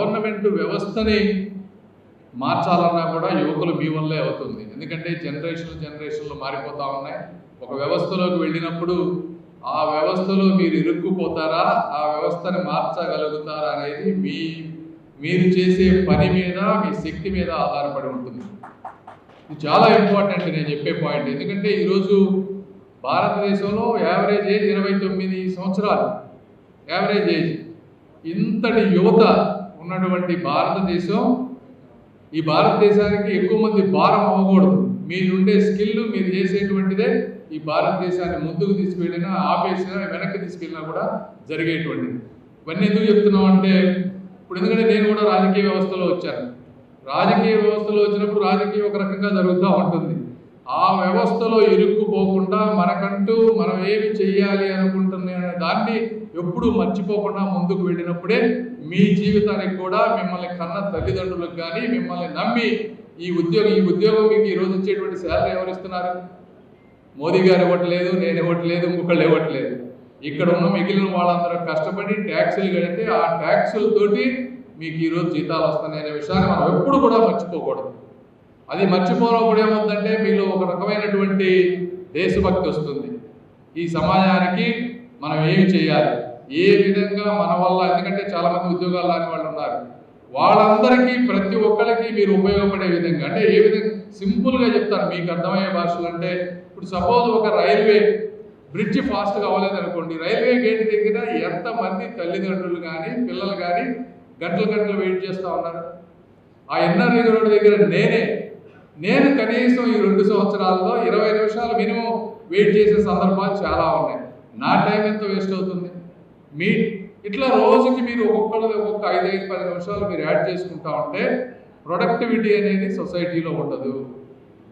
Government వ్యవస్థని మార్చాలన్నా కూడా యువకులు మీ వల్లే అవుతుంది. ఎందుకంటే జనరేషన్లు మారిపోతూ ఉన్నాయి. ఒక వ్యవస్థలోకి వెళ్ళినప్పుడు ఆ వ్యవస్థలో మీరు ఇరుక్కుపోతారా, ఆ వ్యవస్థని మార్చగలుగుతారా అనేది మీరు చేసే పని మీద, మీ శక్తి మీద ఆధారపడి ఉంటుంది. ఇది చాలా ఇంపార్టెంట్ నేను చెప్పే పాయింట్. ఎందుకంటే ఈరోజు భారతదేశంలో యావరేజ్ ఏజ్ 29 సంవత్సరాలు యావరేజ్ ఏజ్. ఇంతటి యువత ఉన్నటువంటి భారతదేశం, ఈ భారతదేశానికి ఎక్కువ మంది భారం అవ్వకూడదు. మీరుండే స్కిల్, మీరు చేసేటువంటిదే ఈ భారతదేశాన్ని ముందుకు తీసుకువెళ్ళినా, ఆపేసినా, వెనక్కి తీసుకెళ్ళినా కూడా జరిగేటువంటిది. ఇవన్నీ ఎందుకు చెప్తున్నాం అంటే, ఇప్పుడు ఎందుకంటే నేను కూడా రాజకీయ వ్యవస్థలో వచ్చాను. రాజకీయ వ్యవస్థలో వచ్చినప్పుడు రాజకీయం ఒక రకంగా జరుగుతూ ఉంటుంది. ఆ వ్యవస్థలో ఇరుక్కుపోకుండా మనకంటూ మనం ఏమి చెయ్యాలి అనుకుంటున్నా అనే దాన్ని ఎప్పుడూ మర్చిపోకుండా ముందుకు వెళ్ళినప్పుడే మీ జీవితానికి కూడా, మిమ్మల్ని కన్న తల్లిదండ్రులకు కానీ, మిమ్మల్ని నమ్మి ఈ ఉద్యోగం మీకు ఈరోజు వచ్చేటువంటి శాలరీ ఎవరు ఇస్తున్నారు? మోదీ గారు ఇవ్వట్లేదు, నేను ఇవ్వట్లేదు, ఇంకొకళ్ళు ఇవ్వట్లేదు. ఇక్కడ ఉన్న మిగిలిన వాళ్ళందరూ కష్టపడి ట్యాక్సులు కడితే ఆ ట్యాక్సులతోటి మీకు ఈరోజు జీతాలు వస్తున్నాయి అనే విషయాన్ని మనం ఎప్పుడు కూడా మర్చిపోకూడదు. అది మర్చిపోయినప్పుడు ఏమవుతుందంటే మీలో ఒక రకమైనటువంటి దేశభక్తి వస్తుంది. ఈ సమాజానికి మనం ఏమి చేయాలి, ఏ విధంగా మన వల్ల, ఎందుకంటే చాలామంది ఉద్యోగాలు రాని వాళ్ళు ఉన్నారు, వాళ్ళందరికీ ప్రతి ఒక్కరికి మీరు ఉపయోగపడే విధంగా, అంటే ఏ విధంగా సింపుల్గా చెప్తాను మీకు అర్థమయ్యే భాషలు. అంటే ఇప్పుడు సపోజ్ ఒక రైల్వే బ్రిడ్జ్ ఫాస్ట్గా అవ్వలేదు అనుకోండి, రైల్వే గేట్ దగ్గర ఎంతమంది తల్లిదండ్రులు కానీ పిల్లలు కానీ గంటలు వెయిట్ చేస్తూ ఉన్నారు. ఆ ఎన్ఆర్ రింగ్ రోడ్ దగ్గర నేను కనీసం ఈ 2 సంవత్సరాల్లో 20 నిమిషాలు మినిమం వెయిట్ చేసే సందర్భాలు చాలా ఉన్నాయి. నా టైం ఎంత వేస్ట్ అవుతుంది? ఇట్లా రోజుకి మీరు ఒక్కొక్క 5-10 నిమిషాలు మీరు యాడ్ చేసుకుంటా ఉంటే ప్రొడక్టివిటీ అనేది సొసైటీలో ఉండదు.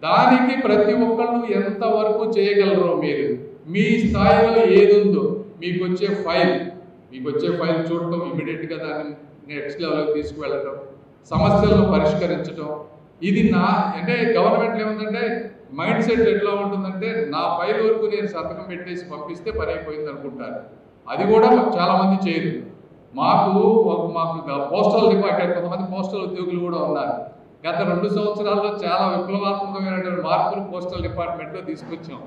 దానికి ప్రతి ఒక్కళ్ళు ఎంతవరకు చేయగలరో, మీరు మీ స్థాయిలో ఏది ఉందో మీకు వచ్చే ఫైల్ చూడటం, ఇమీడియట్గా దాన్ని నెక్స్ట్ లెవెల్కి తీసుకువెళ్ళటం, సమస్యలను పరిష్కరించడం. ఇది అంటే గవర్నమెంట్లో ఏముందంటే మైండ్ సెట్ ఎట్లా ఉంటుందంటే, నా ఫైల్ వరకు నేను సంతకం పెట్టేసి పంపిస్తే పని అయిపోయింది అనుకుంటారు. అది కూడా చాలామంది చేయరు. మాకు పోస్టల్ డిపార్ట్మెంట్, కొంతమంది పోస్టల్ ఉద్యోగులు కూడా ఉన్నారు. గత 2 సంవత్సరాల్లో చాలా విప్లవాత్మకమైనటువంటి మార్పులు పోస్టల్ డిపార్ట్మెంట్లో తీసుకొచ్చాం.